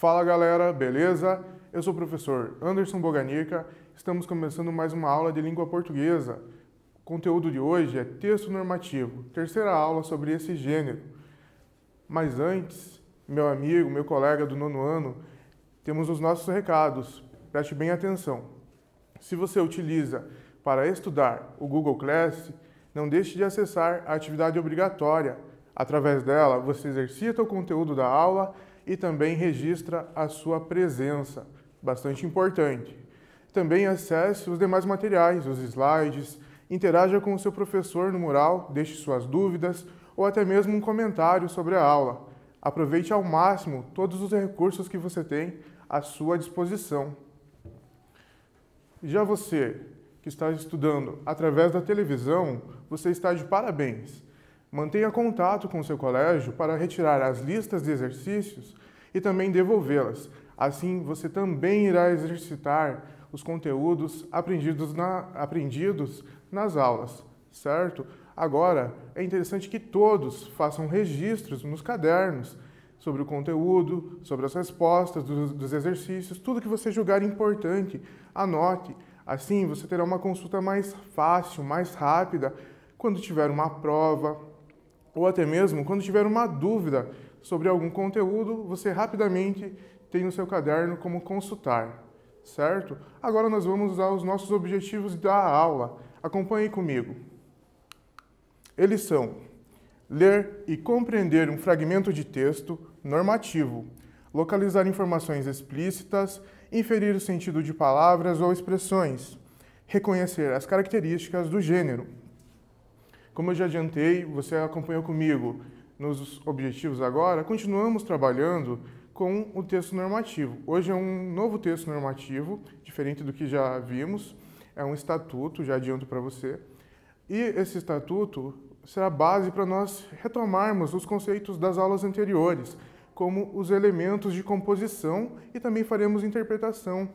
Fala galera, beleza? Eu sou o professor Anderson Boganica, estamos começando mais uma aula de língua portuguesa. O conteúdo de hoje é texto normativo, terceira aula sobre esse gênero. Mas antes, meu amigo, meu colega do nono ano, temos os nossos recados, preste bem atenção. Se você utiliza para estudar o Google Class, não deixe de acessar a atividade obrigatória. Através dela, você exercita o conteúdo da aula e também registra a sua presença, bastante importante. Também acesse os demais materiais, os slides, interaja com o seu professor no mural, deixe suas dúvidas ou até mesmo um comentário sobre a aula. Aproveite ao máximo todos os recursos que você tem à sua disposição. Já você que está estudando através da televisão, você está de parabéns. Mantenha contato com o seu colégio para retirar as listas de exercícios e também devolvê-las. Assim, você também irá exercitar os conteúdos aprendidos nas aulas, certo? Agora, é interessante que todos façam registros nos cadernos sobre o conteúdo, sobre as respostas dos exercícios, tudo que você julgar importante, anote. Assim, você terá uma consulta mais fácil, mais rápida, quando tiver uma prova, ou até mesmo quando tiver uma dúvida sobre algum conteúdo, você rapidamente tem no seu caderno como consultar, certo? Agora nós vamos aos nossos objetivos da aula. Acompanhe comigo. Eles são: ler e compreender um fragmento de texto normativo, localizar informações explícitas, inferir o sentido de palavras ou expressões, reconhecer as características do gênero. Como eu já adiantei, você acompanhou comigo nos objetivos agora, continuamos trabalhando com o texto normativo. Hoje é um novo texto normativo, diferente do que já vimos, é um estatuto, já adianto para você. E esse estatuto será base para nós retomarmos os conceitos das aulas anteriores, como os elementos de composição, e também faremos interpretação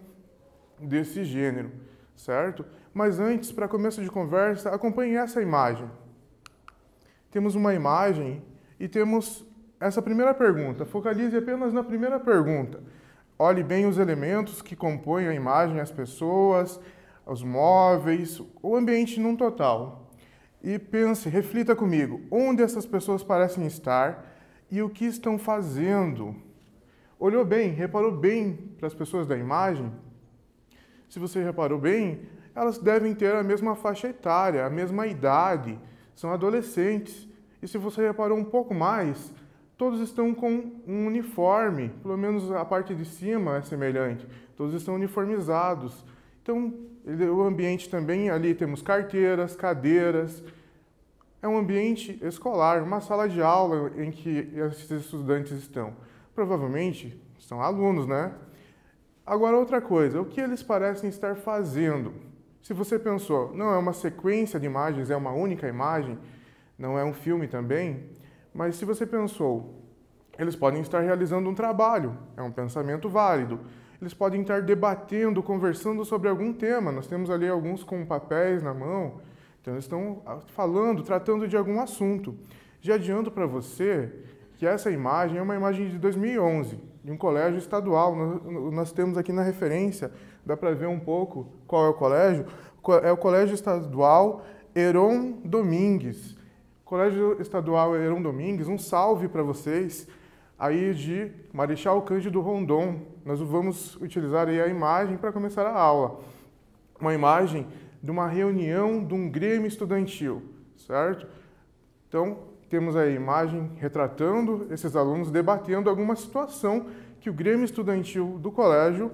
desse gênero, certo? Mas antes, para começo de conversa, acompanhe essa imagem. Temos uma imagem e temos essa primeira pergunta. Focalize apenas na primeira pergunta. Olhe bem os elementos que compõem a imagem, as pessoas, os móveis, o ambiente num total. E pense, reflita comigo, onde essas pessoas parecem estar e o que estão fazendo. Olhou bem, reparou bem para as pessoas da imagem? Se você reparou bem, elas devem ter a mesma faixa etária, a mesma idade, são adolescentes. E se você reparou um pouco mais, todos estão com um uniforme, pelo menos a parte de cima é semelhante, todos estão uniformizados. Então, o ambiente também, ali temos carteiras, cadeiras, é um ambiente escolar, uma sala de aula em que esses estudantes estão. Provavelmente são alunos, né? Agora, outra coisa, o que eles parecem estar fazendo? Se você pensou, não é uma sequência de imagens, é uma única imagem, não é um filme também, mas se você pensou, eles podem estar realizando um trabalho, é um pensamento válido. Eles podem estar debatendo, conversando sobre algum tema, nós temos ali alguns com papéis na mão, então eles estão falando, tratando de algum assunto. Já adianto para você que essa imagem é uma imagem de 2011, de um colégio estadual. Nós temos aqui na referência, dá para ver um pouco qual é o colégio. É o Colégio Estadual Heron Domingues. Colégio Estadual Heron Domingues, um salve para vocês aí de Marechal Cândido Rondon. Nós vamos utilizar aí a imagem para começar a aula. Uma imagem de uma reunião de um grêmio estudantil, certo? Então, temos aí a imagem retratando esses alunos debatendo alguma situação que o grêmio estudantil do colégio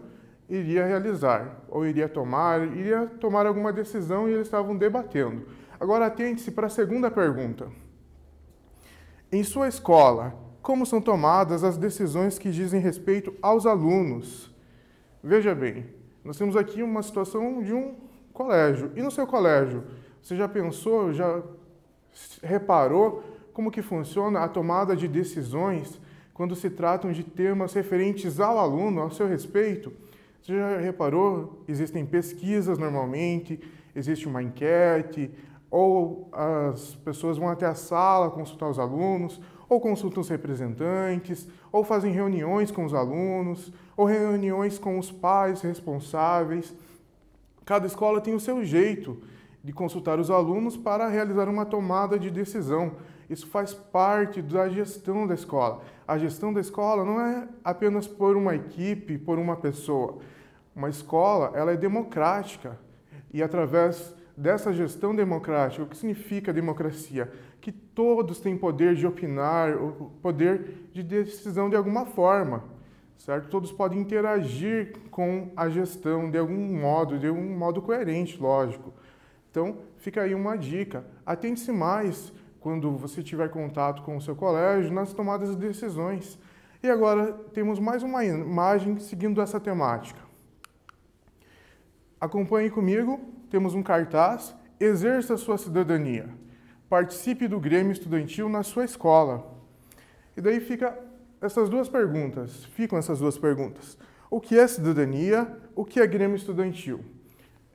iria realizar, ou iria tomar alguma decisão e eles estavam debatendo. Agora, atente-se para a segunda pergunta. Em sua escola, como são tomadas as decisões que dizem respeito aos alunos? Veja bem, nós temos aqui uma situação de um colégio. E no seu colégio, você já pensou, já reparou como que funciona a tomada de decisões quando se tratam de temas referentes ao aluno, ao seu respeito? Você já reparou? Existem pesquisas normalmente, existe uma enquete, ou as pessoas vão até a sala consultar os alunos, ou consultam os representantes, ou fazem reuniões com os alunos, ou reuniões com os pais responsáveis. Cada escola tem o seu jeito de consultar os alunos para realizar uma tomada de decisão. Isso faz parte da gestão da escola. A gestão da escola não é apenas por uma equipe, por uma pessoa. Uma escola, ela é democrática e através dessa gestão democrática, o que significa democracia? Que todos têm poder de opinar, o poder de decisão de alguma forma, certo? Todos podem interagir com a gestão de um modo coerente, lógico. Então, fica aí uma dica. Atente-se mais quando você tiver contato com o seu colégio nas tomadas de decisões. E agora temos mais uma imagem seguindo essa temática. Acompanhe comigo, temos um cartaz, exerça sua cidadania. Participe do Grêmio Estudantil na sua escola. E daí ficam essas duas perguntas. O que é cidadania? O que é Grêmio Estudantil?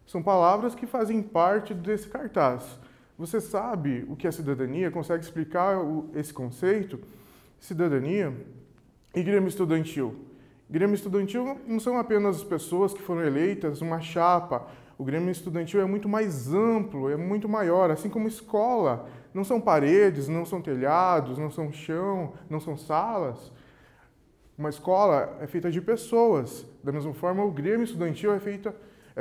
São palavras que fazem parte desse cartaz. Você sabe o que é cidadania? Consegue explicar esse conceito? Cidadania e Grêmio Estudantil. Grêmio Estudantil não são apenas as pessoas que foram eleitas, uma chapa. O Grêmio Estudantil é muito mais amplo, é muito maior, assim como escola. Não são paredes, não são telhados, não são chão, não são salas. Uma escola é feita de pessoas. Da mesma forma, o Grêmio Estudantil é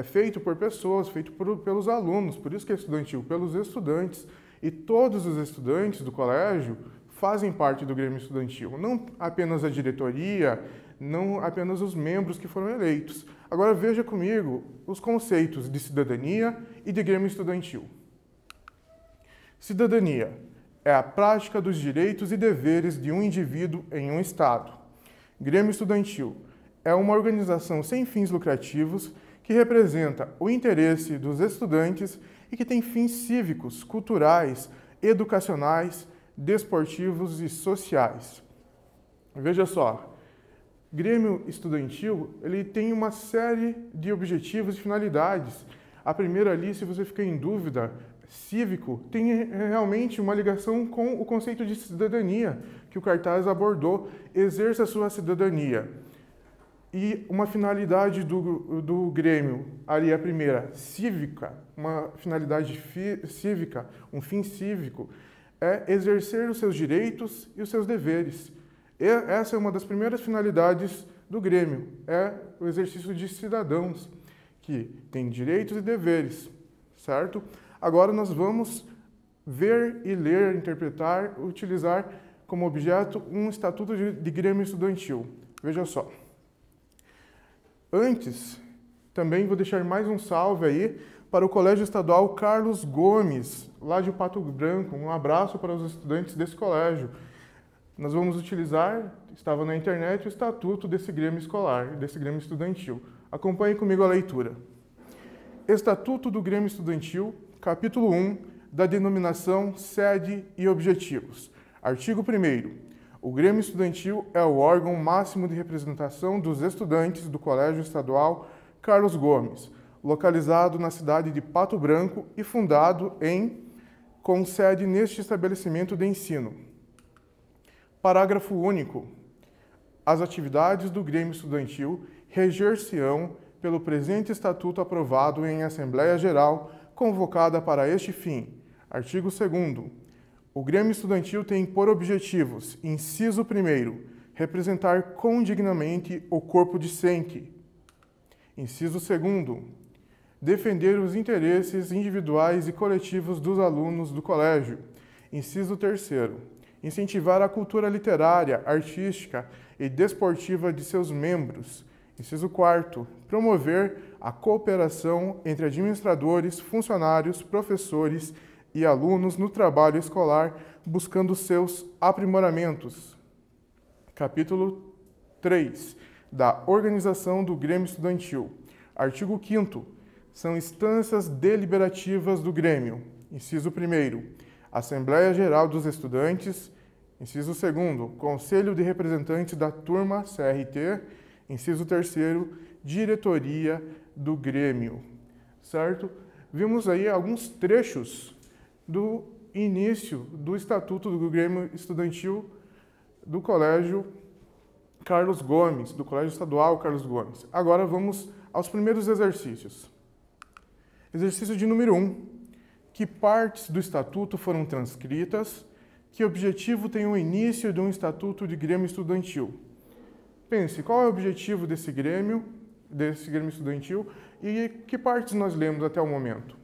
feito por pessoas, feito pelos alunos, por isso que é estudantil, pelos estudantes. E todos os estudantes do colégio fazem parte do Grêmio Estudantil, não apenas a diretoria, não apenas os membros que foram eleitos. Agora veja comigo os conceitos de cidadania e de Grêmio Estudantil. Cidadania é a prática dos direitos e deveres de um indivíduo em um Estado. Grêmio Estudantil é uma organização sem fins lucrativos que representa o interesse dos estudantes e que tem fins cívicos, culturais, educacionais, desportivos e sociais. Veja só, Grêmio Estudantil, ele tem uma série de objetivos e finalidades. A primeira ali, se você ficar em dúvida, cívico, tem realmente uma ligação com o conceito de cidadania que o cartaz abordou. Exerça a sua cidadania. E uma finalidade do Grêmio, ali a primeira, cívica, uma finalidade cívica, um fim cívico, é exercer os seus direitos e os seus deveres. E essa é uma das primeiras finalidades do Grêmio, é o exercício de cidadãos, que têm direitos e deveres, certo? Agora nós vamos ver e ler, interpretar, utilizar como objeto um estatuto de Grêmio Estudantil. Veja só. Antes, também vou deixar mais um salve aí para o Colégio Estadual Carlos Gomes, lá de Pato Branco. Um abraço para os estudantes desse colégio. Nós vamos utilizar, estava na internet, o estatuto desse Grêmio escolar, desse Grêmio Estudantil. Acompanhe comigo a leitura. Estatuto do Grêmio Estudantil, capítulo 1, da denominação, sede e objetivos. Artigo 1º. O Grêmio Estudantil é o órgão máximo de representação dos estudantes do Colégio Estadual Carlos Gomes, localizado na cidade de Pato Branco e fundado com sede neste estabelecimento de ensino. Parágrafo único. As atividades do Grêmio Estudantil reger-se-ão pelo presente estatuto aprovado em Assembleia Geral convocada para este fim. Artigo 2º. O Grêmio Estudantil tem por objetivos, inciso 1º, representar condignamente o corpo discente. Inciso 2º, defender os interesses individuais e coletivos dos alunos do colégio. Inciso 3º, incentivar a cultura literária, artística e desportiva de seus membros. Inciso 4º, promover a cooperação entre administradores, funcionários, professores e alunos no trabalho escolar, buscando seus aprimoramentos. Capítulo 3, da Organização do Grêmio Estudantil. Artigo 5º, são instâncias deliberativas do Grêmio. Inciso 1º, Assembleia Geral dos Estudantes. Inciso 2º, Conselho de Representantes da Turma, CRT. Inciso 3º, Diretoria do Grêmio. Certo? Vimos aí alguns trechos do início do Estatuto do Grêmio Estudantil do Colégio Carlos Gomes, do Colégio Estadual Carlos Gomes. Agora vamos aos primeiros exercícios. Exercício de número 1. Que partes do estatuto foram transcritas? Que objetivo tem o início de um estatuto de Grêmio Estudantil? Pense, qual é o objetivo desse Grêmio Estudantil e que partes nós lemos até o momento?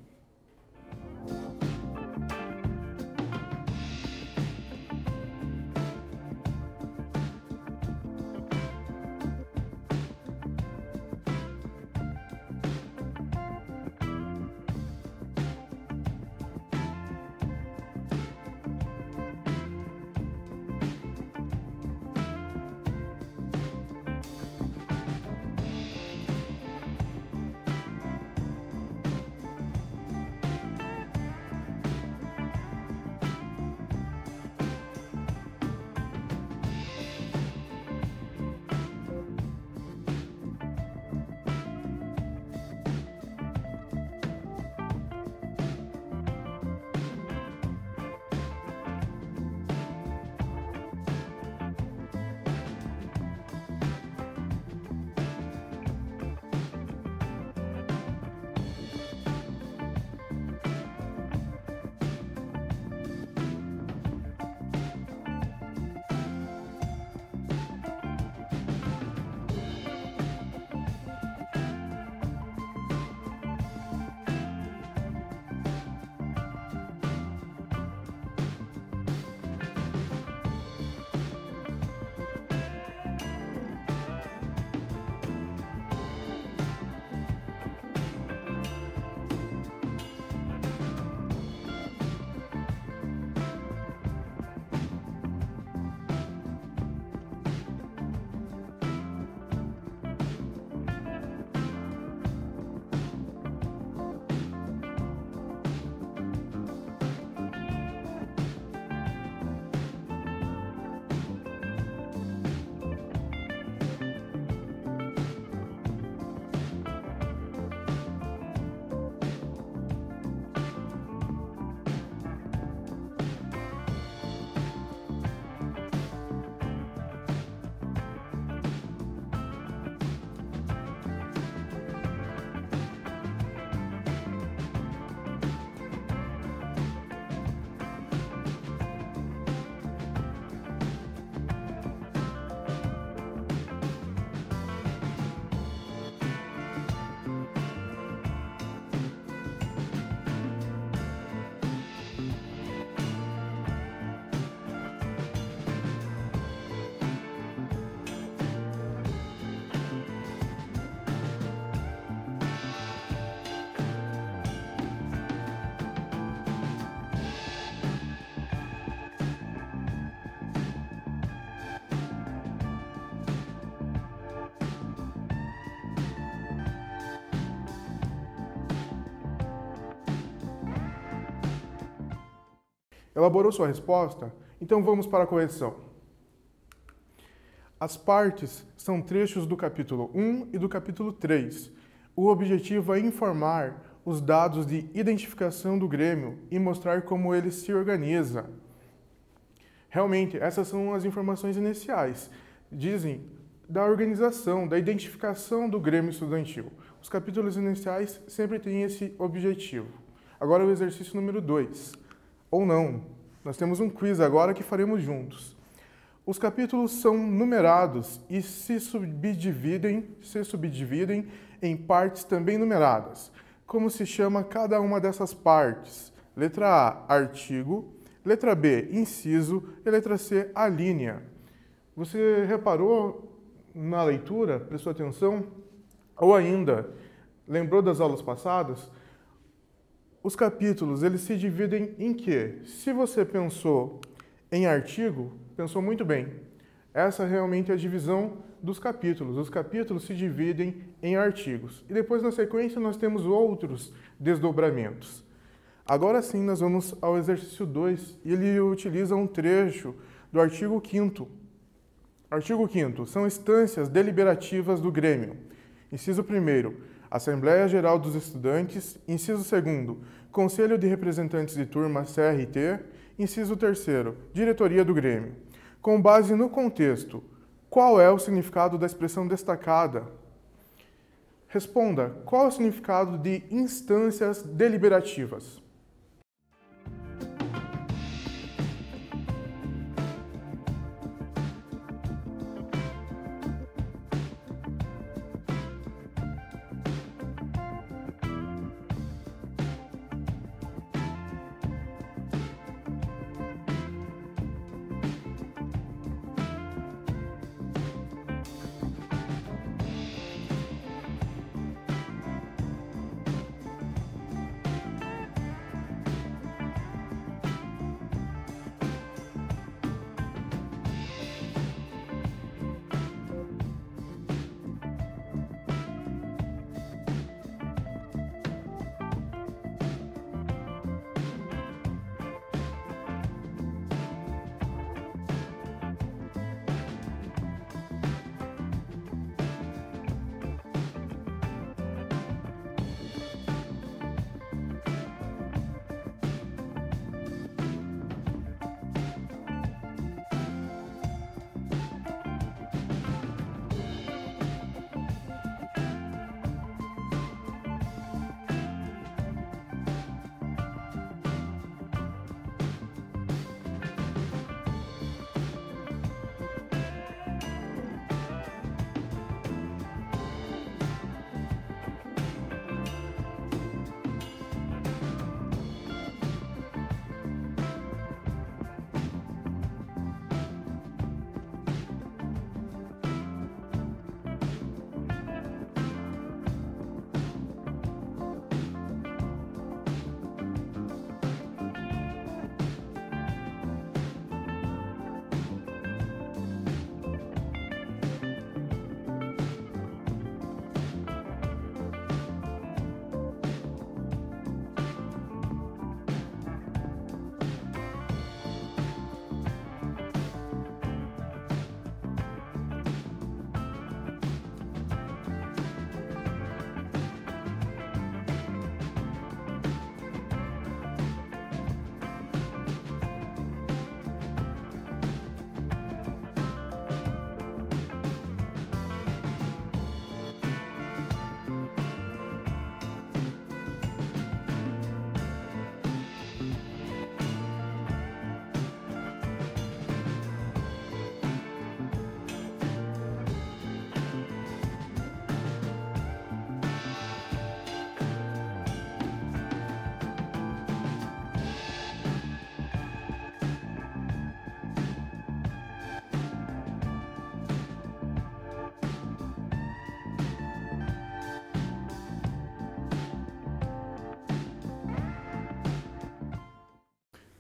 Elaborou sua resposta? Então vamos para a correção. As partes são trechos do capítulo 1 e do capítulo 3. O objetivo é informar os dados de identificação do Grêmio e mostrar como ele se organiza. Realmente, essas são as informações iniciais. Dizem da organização, da identificação do Grêmio Estudantil. Os capítulos iniciais sempre têm esse objetivo. Agora o exercício número 2. Ou não. Nós temos um quiz agora que faremos juntos. Os capítulos são numerados e se subdividem em partes também numeradas. Como se chama cada uma dessas partes? Letra A, artigo. Letra B, inciso. E letra C, alínea. Você reparou na leitura? Prestou atenção? Ou ainda, lembrou das aulas passadas? Os capítulos, eles se dividem em quê? Se você pensou em artigo, pensou muito bem. Essa realmente é a divisão dos capítulos. Os capítulos se dividem em artigos. E depois, na sequência, nós temos outros desdobramentos. Agora sim, nós vamos ao exercício 2. E ele utiliza um trecho do artigo 5º. Artigo 5º. São instâncias deliberativas do Grêmio. Inciso 1º. Assembleia Geral dos Estudantes. Inciso 2º. Conselho de Representantes de Turma, CRT. Inciso 3º. Diretoria do Grêmio. Com base no contexto, qual é o significado da expressão destacada? Responda, qual é o significado de instâncias deliberativas?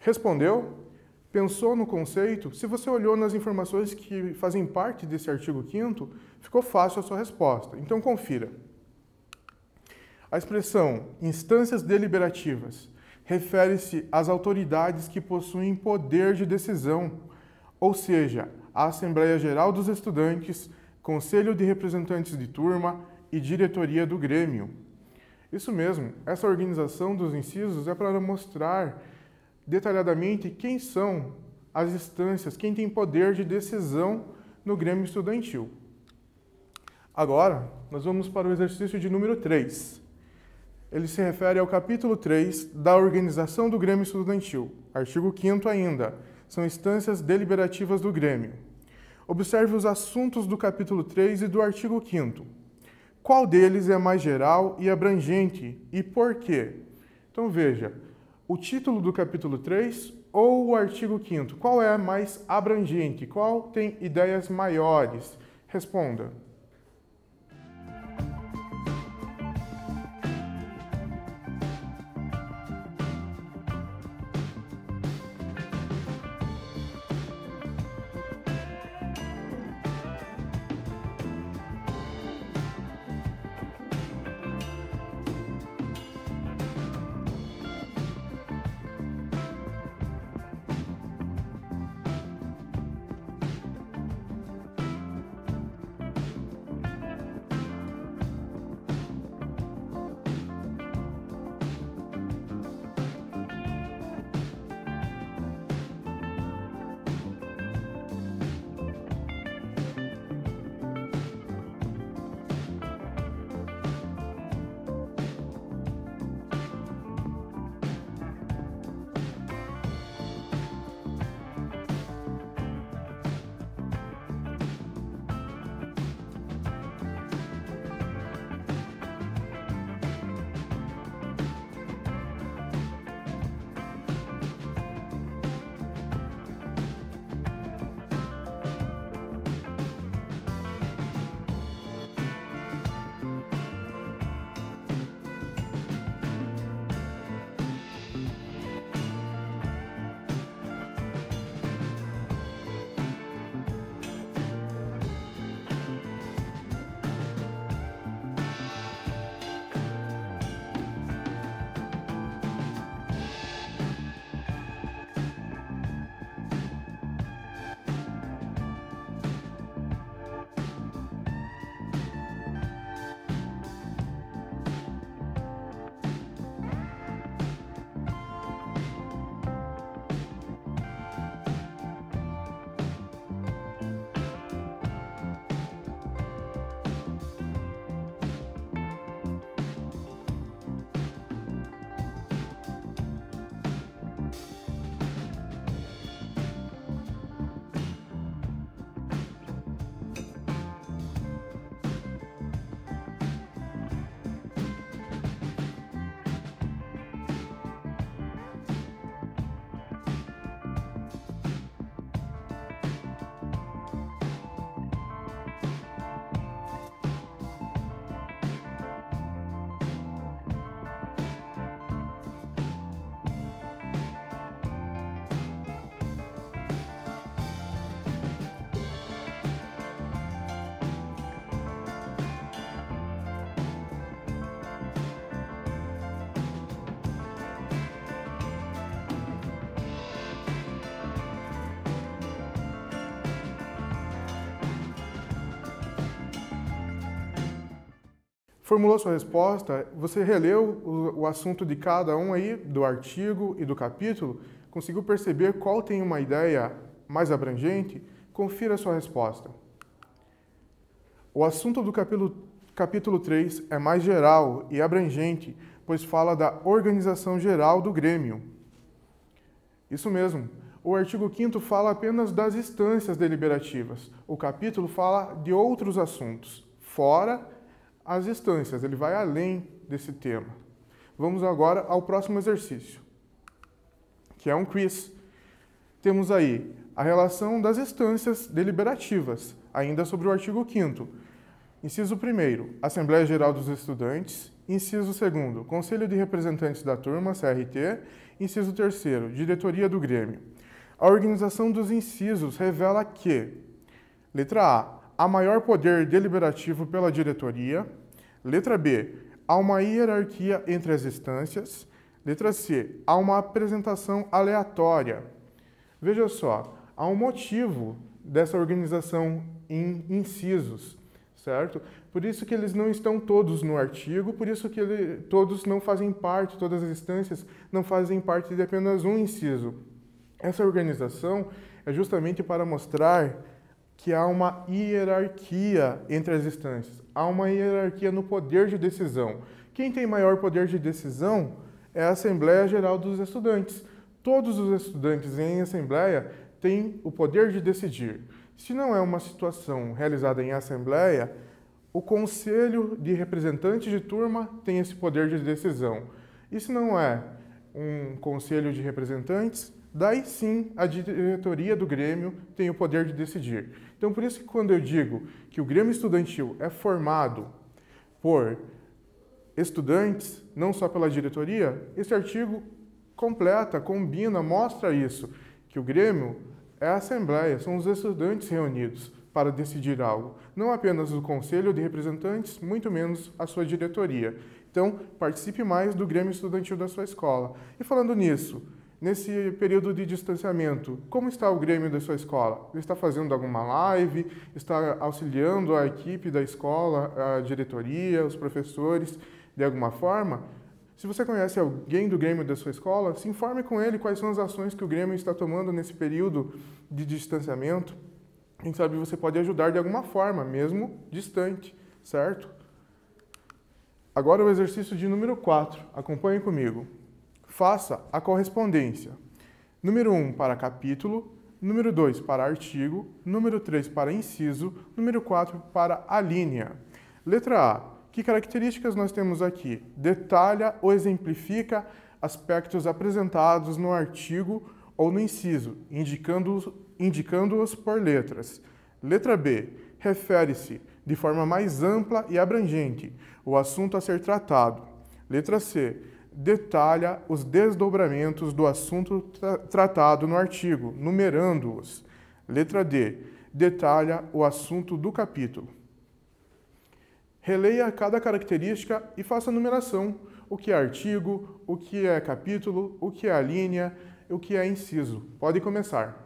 Respondeu? Pensou no conceito? Se você olhou nas informações que fazem parte desse artigo 5º, ficou fácil a sua resposta. Então, confira. A expressão instâncias deliberativas refere-se às autoridades que possuem poder de decisão, ou seja, a Assembleia Geral dos Estudantes, Conselho de Representantes de Turma e Diretoria do Grêmio. Isso mesmo, essa organização dos incisos é para mostrar detalhadamente quem são as instâncias, quem tem poder de decisão no Grêmio Estudantil. Agora, nós vamos para o exercício de número 3. Ele se refere ao capítulo 3 da organização do Grêmio Estudantil. Artigo 5º ainda, são instâncias deliberativas do Grêmio. Observe os assuntos do capítulo 3 e do artigo 5º. Qual deles é mais geral e abrangente e por quê? Então veja, o título do capítulo 3 ou o artigo 5º? Qual é mais abrangente? Qual tem ideias maiores? Responda. Formulou sua resposta? Você releu o assunto de cada um aí, do artigo e do capítulo? Conseguiu perceber qual tem uma ideia mais abrangente? Confira a sua resposta. O assunto do capítulo 3 é mais geral e abrangente, pois fala da organização geral do Grêmio. Isso mesmo. O artigo 5º fala apenas das instâncias deliberativas. O capítulo fala de outros assuntos, fora as instâncias. Ele vai além desse tema. Vamos agora ao próximo exercício, que é um quiz. Temos aí a relação das instâncias deliberativas, ainda sobre o artigo 5º. Inciso 1º, Assembleia Geral dos Estudantes. Inciso 2º, Conselho de Representantes da Turma, CRT. Inciso 3º, Diretoria do Grêmio. A organização dos incisos revela que, letra A, há maior poder deliberativo pela diretoria. Letra B, há uma hierarquia entre as instâncias. Letra C, há uma apresentação aleatória. Veja só, há um motivo dessa organização em incisos, certo? Por isso que eles não estão todos no artigo, por isso que todos não fazem parte, todas as instâncias não fazem parte de apenas um inciso. Essa organização é justamente para mostrar que há uma hierarquia entre as instâncias, há uma hierarquia no poder de decisão. Quem tem maior poder de decisão é a Assembleia Geral dos Estudantes. Todos os estudantes em assembleia têm o poder de decidir. Se não é uma situação realizada em assembleia, o Conselho de Representantes de Turma tem esse poder de decisão. E se não é um Conselho de Representantes, daí sim a diretoria do Grêmio tem o poder de decidir. Então, por isso que quando eu digo que o Grêmio Estudantil é formado por estudantes, não só pela diretoria, esse artigo completa, combina, mostra isso, que o Grêmio é a Assembleia, são os estudantes reunidos para decidir algo. Não apenas o Conselho de Representantes, muito menos a sua diretoria. Então, participe mais do Grêmio Estudantil da sua escola. E falando nisso, nesse período de distanciamento, como está o Grêmio da sua escola? Ele está fazendo alguma live? Está auxiliando a equipe da escola, a diretoria, os professores, de alguma forma? Se você conhece alguém do Grêmio da sua escola, se informe com ele quais são as ações que o Grêmio está tomando nesse período de distanciamento. Quem sabe você pode ajudar de alguma forma, mesmo distante, certo? Agora o exercício de número 4. Acompanhe comigo. Faça a correspondência. Número 1 para capítulo, número 2 para artigo, número 3 para inciso, número 4 para alínea. Letra A. Que características nós temos aqui? Detalha ou exemplifica aspectos apresentados no artigo ou no inciso, indicando-os por letras. Letra B. Refere-se de forma mais ampla e abrangente o assunto a ser tratado. Letra C. Detalha os desdobramentos do assunto tratado no artigo, numerando-os. Letra D. Detalha o assunto do capítulo. Releia cada característica e faça a numeração. O que é artigo, o que é capítulo, o que é alínea, o que é inciso. Pode começar.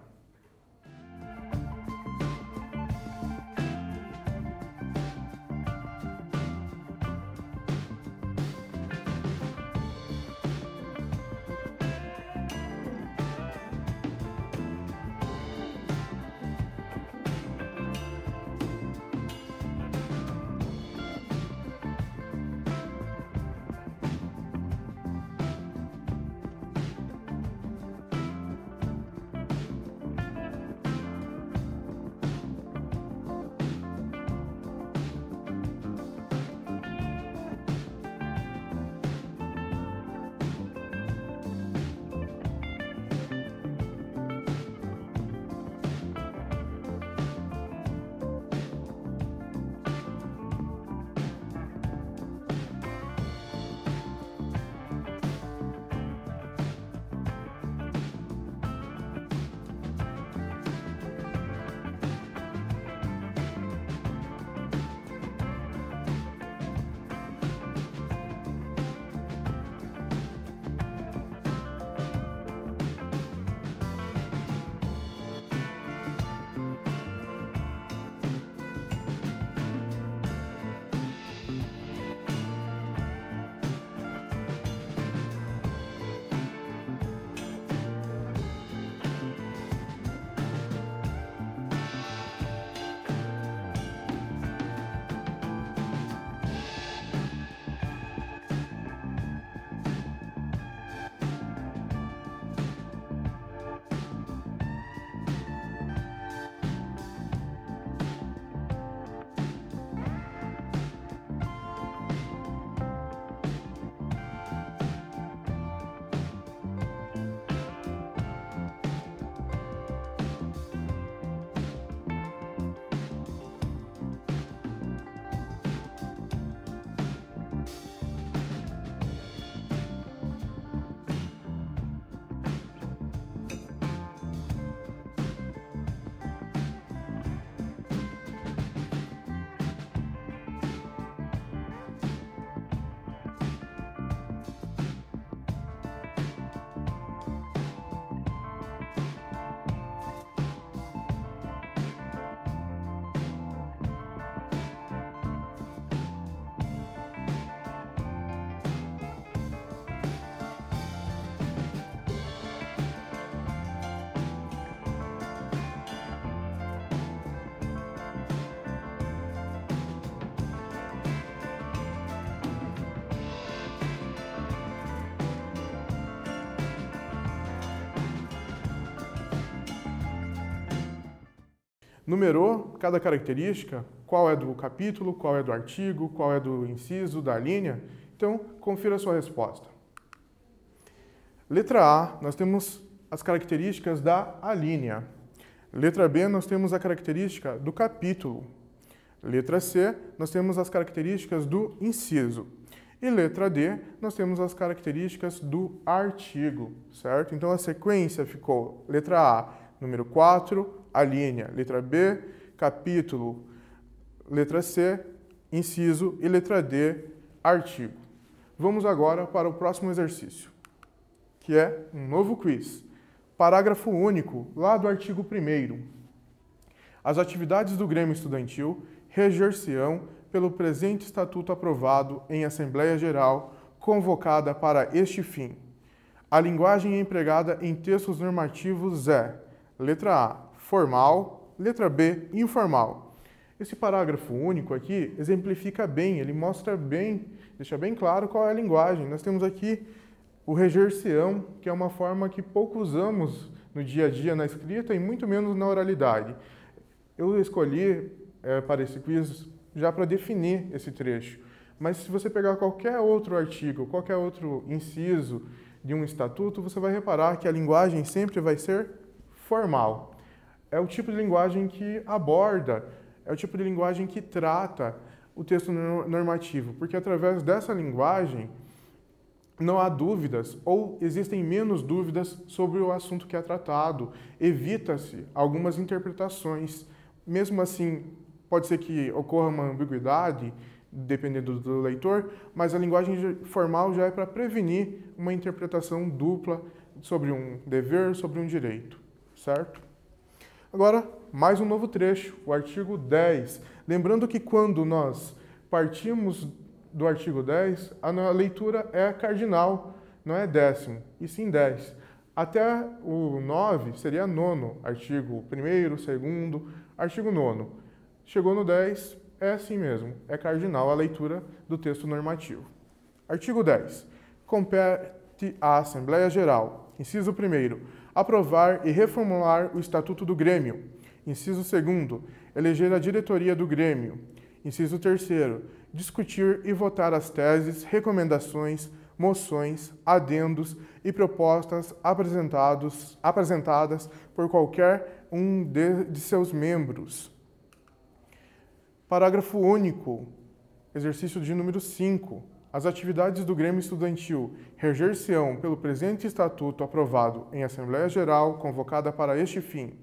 Numerou cada característica, qual é do capítulo, qual é do artigo, qual é do inciso, da linha. Então, confira a sua resposta. Letra A, nós temos as características da alínea. Letra B, nós temos a característica do capítulo. Letra C, nós temos as características do inciso. E letra D, nós temos as características do artigo, certo? Então, a sequência ficou letra A, número 4, alínea. Letra B, capítulo. Letra C, inciso. E letra D, artigo. Vamos agora para o próximo exercício, que é um novo quiz. Parágrafo único, lá do artigo 1º. As atividades do Grêmio Estudantil reger-se-ão pelo presente estatuto aprovado em Assembleia Geral, convocada para este fim. A linguagem empregada em textos normativos é: letra A, formal, letra B, informal. Esse parágrafo único aqui exemplifica bem, ele mostra bem, deixa bem claro qual é a linguagem. Nós temos aqui o reger-se-ão, que é uma forma que pouco usamos no dia a dia na escrita e muito menos na oralidade. Eu escolhi para esse quiz já para definir esse trecho, mas se você pegar qualquer outro artigo, qualquer outro inciso de um estatuto, você vai reparar que a linguagem sempre vai ser formal. É o tipo de linguagem que aborda, é o tipo de linguagem que trata o texto normativo, porque através dessa linguagem não há dúvidas ou existem menos dúvidas sobre o assunto que é tratado, evita-se algumas interpretações. Mesmo assim, pode ser que ocorra uma ambiguidade, dependendo do leitor, mas a linguagem formal já é para prevenir uma interpretação dupla sobre um dever, sobre um direito, certo? Agora, mais um novo trecho, o artigo 10. Lembrando que quando nós partimos do artigo 10, a leitura é cardinal, não é décimo, e sim 10. Até o 9 seria nono, artigo 1º, 2º, artigo 9º. Chegou no 10, é assim mesmo, é cardinal a leitura do texto normativo. Artigo 10. Compete à Assembleia Geral, inciso 1º, aprovar e reformular o Estatuto do Grêmio. Inciso 2º, eleger a diretoria do Grêmio. Inciso 3º, discutir e votar as teses, recomendações, moções, adendos e propostas apresentadas por qualquer um de seus membros. Parágrafo único, exercício de número 5. As atividades do Grêmio Estudantil reger-se-ão pelo presente estatuto aprovado em Assembleia Geral convocada para este fim.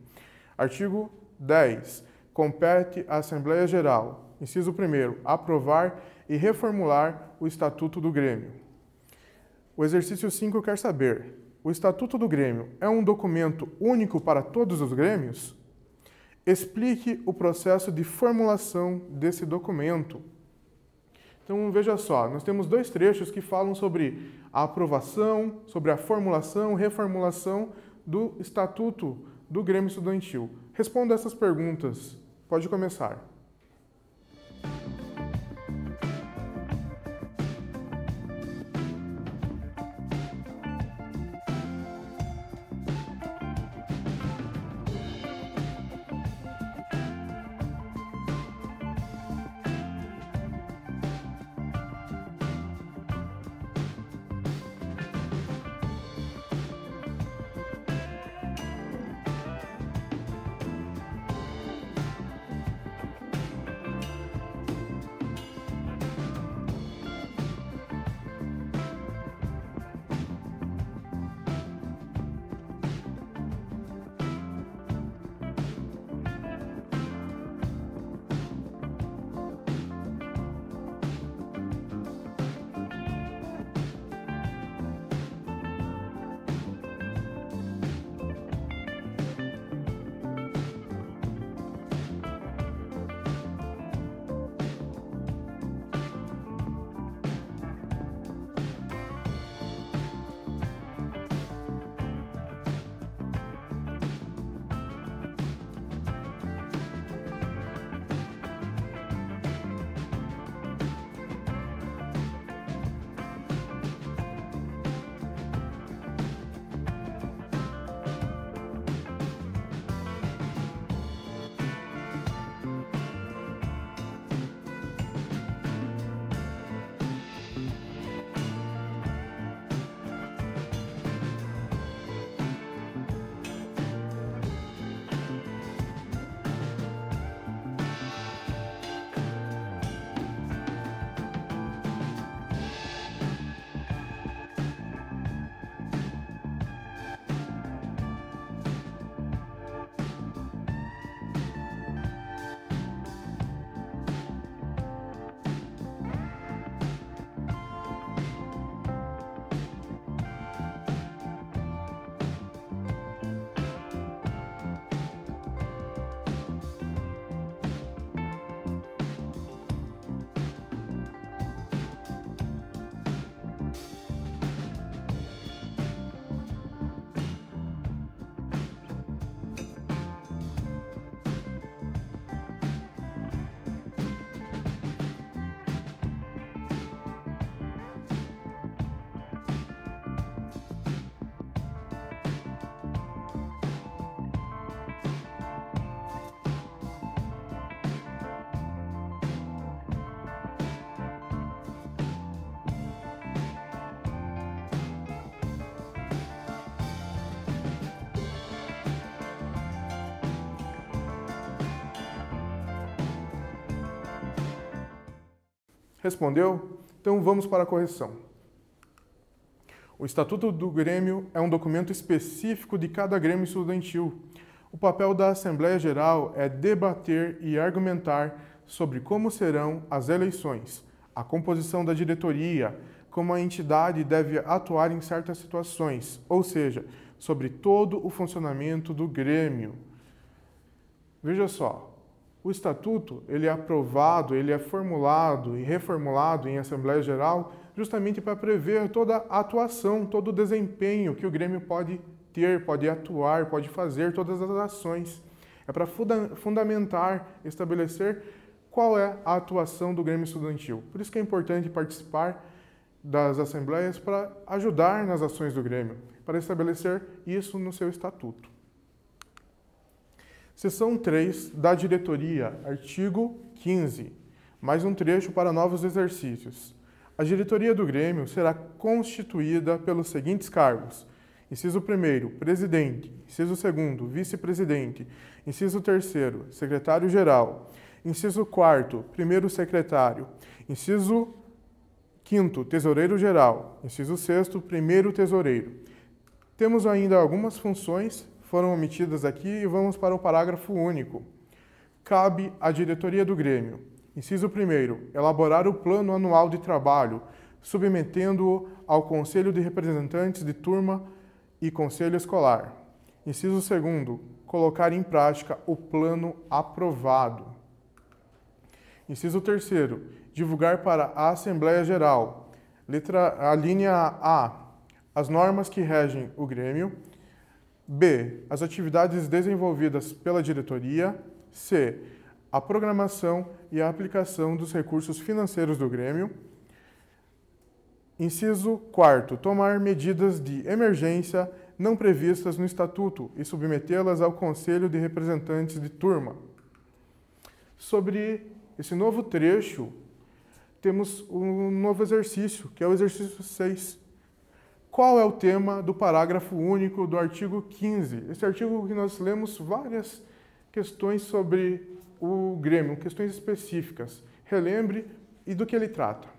Artigo 10. Compete à Assembleia Geral, inciso 1º, aprovar e reformular o Estatuto do Grêmio. O exercício 5 quer saber: o Estatuto do Grêmio é um documento único para todos os grêmios? Explique o processo de formulação desse documento. Então, veja só, nós temos dois trechos que falam sobre a aprovação, sobre a formulação, reformulação do Estatuto do Grêmio Estudantil. Responda essas perguntas. Pode começar. Respondeu? Então vamos para a correção. O Estatuto do Grêmio é um documento específico de cada Grêmio estudantil. O papel da Assembleia Geral é debater e argumentar sobre como serão as eleições, a composição da diretoria, como a entidade deve atuar em certas situações, ou seja, sobre todo o funcionamento do Grêmio. Veja só, o Estatuto ele é aprovado, ele é formulado e reformulado em Assembleia Geral justamente para prever toda a atuação, todo o desempenho que o Grêmio pode ter, pode atuar, pode fazer, todas as ações. É para fundamentar, estabelecer qual é a atuação do Grêmio estudantil. Por isso que é importante participar das assembleias para ajudar nas ações do Grêmio, para estabelecer isso no seu estatuto. Seção 3 da diretoria, artigo 15. Mais um trecho para novos exercícios. A diretoria do Grêmio será constituída pelos seguintes cargos: inciso 1º, presidente; inciso 2º, vice-presidente; inciso 3º, secretário-geral; inciso 4º, primeiro secretário; inciso 5º, tesoureiro-geral; inciso 6º, primeiro tesoureiro. Temos ainda algumas funções, foram omitidas aqui, e vamos para o parágrafo único. Cabe à diretoria do Grêmio: inciso 1º, elaborar o plano anual de trabalho, submetendo-o ao Conselho de Representantes de Turma e Conselho Escolar. Inciso 2º, colocar em prática o plano aprovado. Inciso 3º, divulgar para a Assembleia Geral. A linha A, as normas que regem o Grêmio. B, as atividades desenvolvidas pela diretoria. C, a programação e a aplicação dos recursos financeiros do Grêmio. Inciso 4º, tomar medidas de emergência não previstas no Estatuto e submetê-las ao Conselho de Representantes de Turma. Sobre esse novo trecho, temos um novo exercício, que é o exercício 6. Qual é o tema do parágrafo único do artigo 15? Esse artigo que nós lemos várias questões sobre o Grêmio, questões específicas. Relembre e do que ele trata.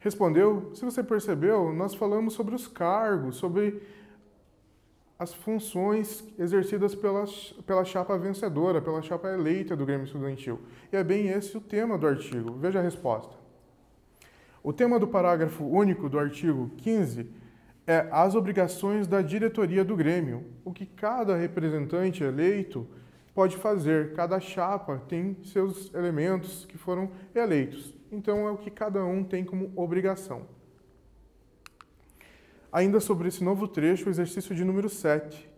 Respondeu? Se você percebeu, nós falamos sobre os cargos, sobre as funções exercidas pela chapa vencedora, pela chapa eleita do Grêmio Estudantil. E é bem esse o tema do artigo. Veja a resposta. O tema do parágrafo único do artigo 15 é as obrigações da diretoria do Grêmio, o que cada representante eleito pode fazer. Cada chapa tem seus elementos que foram eleitos. Então, é o que cada um tem como obrigação. Ainda sobre esse novo trecho, o exercício de número 7.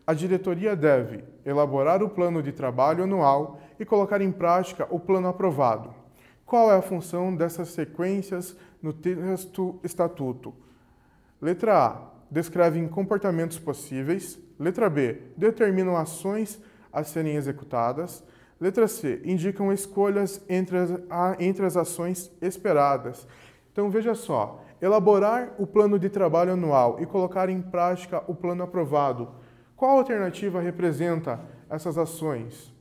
A diretoria deve elaborar o plano de trabalho anual e colocar em prática o plano aprovado. Qual é a função dessas sequências no texto estatuto? Letra A. Descrevem comportamentos possíveis. Letra B. Determinam ações a serem executadas. Letra C. Indicam escolhas entre as ações esperadas. Então, veja só. Elaborar o plano de trabalho anual e colocar em prática o plano aprovado. Qual alternativa representa essas ações?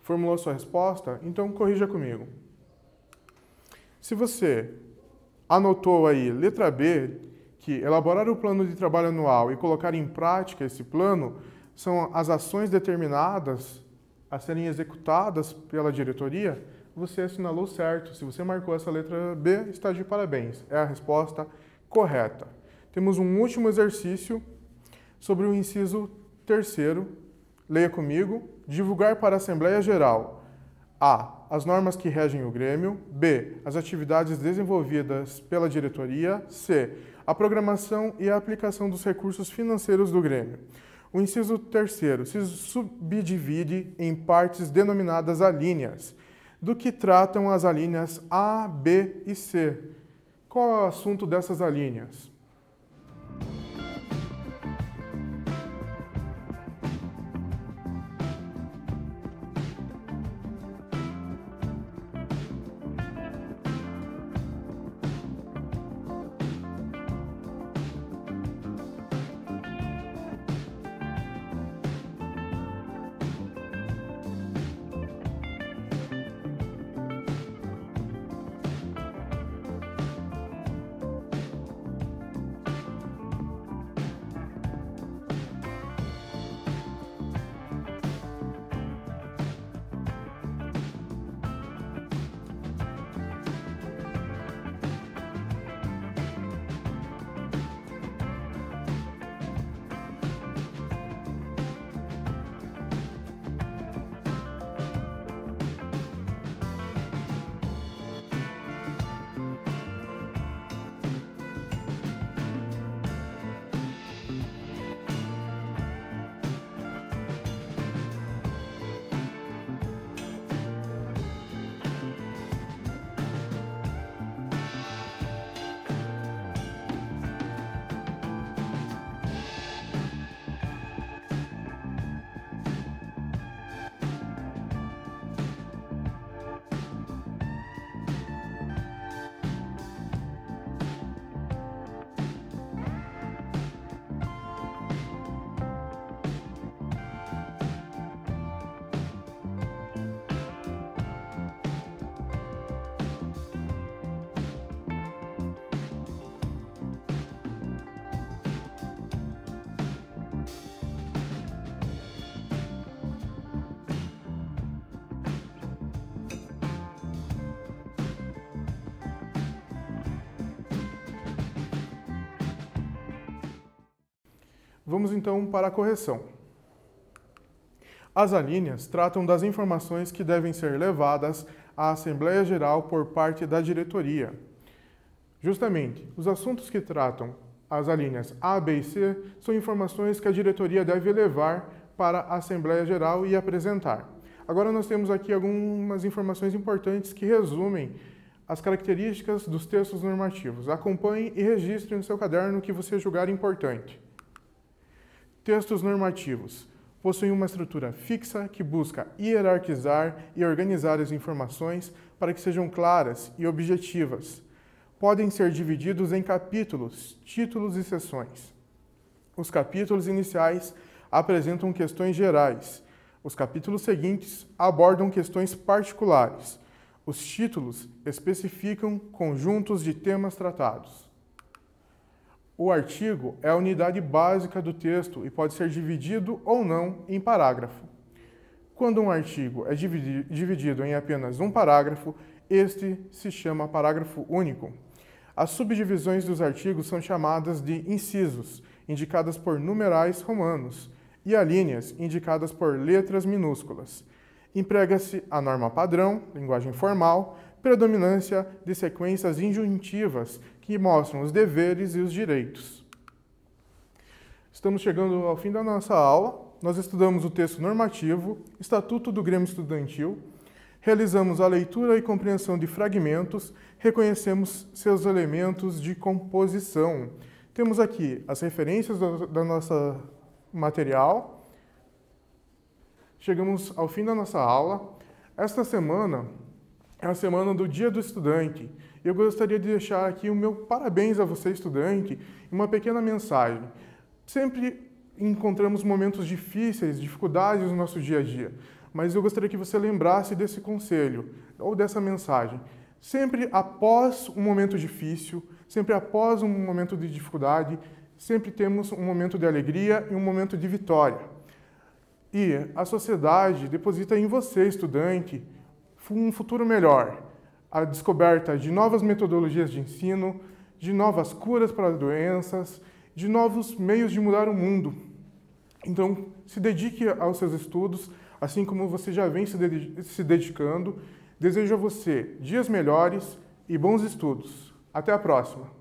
Formulou sua resposta? Então corrija comigo. Se você anotou aí, letra B, que elaborar o plano de trabalho anual e colocar em prática esse plano são as ações determinadas a serem executadas pela diretoria, você assinalou certo. Se você marcou essa letra B, está de parabéns. É a resposta correta. Temos um último exercício sobre o inciso 3º. Leia comigo. Divulgar para a Assembleia Geral A. As normas que regem o Grêmio. B. As atividades desenvolvidas pela diretoria. C. A programação e a aplicação dos recursos financeiros do Grêmio. O inciso 3º se subdivide em partes denominadas alíneas. Do que tratam as alíneas A, B e C? Qual é o assunto dessas alíneas? Vamos então para a correção. As alíneas tratam das informações que devem ser levadas à Assembleia Geral por parte da diretoria. Justamente, os assuntos que tratam as alíneas A, B e C são informações que a diretoria deve levar para a Assembleia Geral e apresentar. Agora nós temos aqui algumas informações importantes que resumem as características dos textos normativos. Acompanhe e registre no seu caderno o que você julgar importante. Textos normativos possuem uma estrutura fixa que busca hierarquizar e organizar as informações para que sejam claras e objetivas. Podem ser divididos em capítulos, títulos e seções. Os capítulos iniciais apresentam questões gerais. Os capítulos seguintes abordam questões particulares. Os títulos especificam conjuntos de temas tratados. O artigo é a unidade básica do texto e pode ser dividido ou não em parágrafo. Quando um artigo é dividido em apenas um parágrafo, este se chama parágrafo único. As subdivisões dos artigos são chamadas de incisos, indicadas por numerais romanos, e alíneas, indicadas por letras minúsculas. Emprega-se a norma padrão, linguagem formal, predominância de sequências injuntivas que mostram os deveres e os direitos. Estamos chegando ao fim da nossa aula. Nós estudamos o texto normativo, Estatuto do Grêmio Estudantil, realizamos a leitura e compreensão de fragmentos, reconhecemos seus elementos de composição. Temos aqui as referências da nossa material. Chegamos ao fim da nossa aula. Esta semana é a semana do Dia do Estudante. Eu gostaria de deixar aqui o meu parabéns a você, estudante, e uma pequena mensagem. Sempre encontramos momentos difíceis, dificuldades no nosso dia a dia, mas eu gostaria que você lembrasse desse conselho ou dessa mensagem. Sempre após um momento difícil, sempre após um momento de dificuldade, sempre temos um momento de alegria e um momento de vitória. E a sociedade deposita em você, estudante, um futuro melhor. A descoberta de novas metodologias de ensino, de novas curas para doenças, de novos meios de mudar o mundo. Então, se dedique aos seus estudos, assim como você já vem se dedicando. Desejo a você dias melhores e bons estudos. Até a próxima!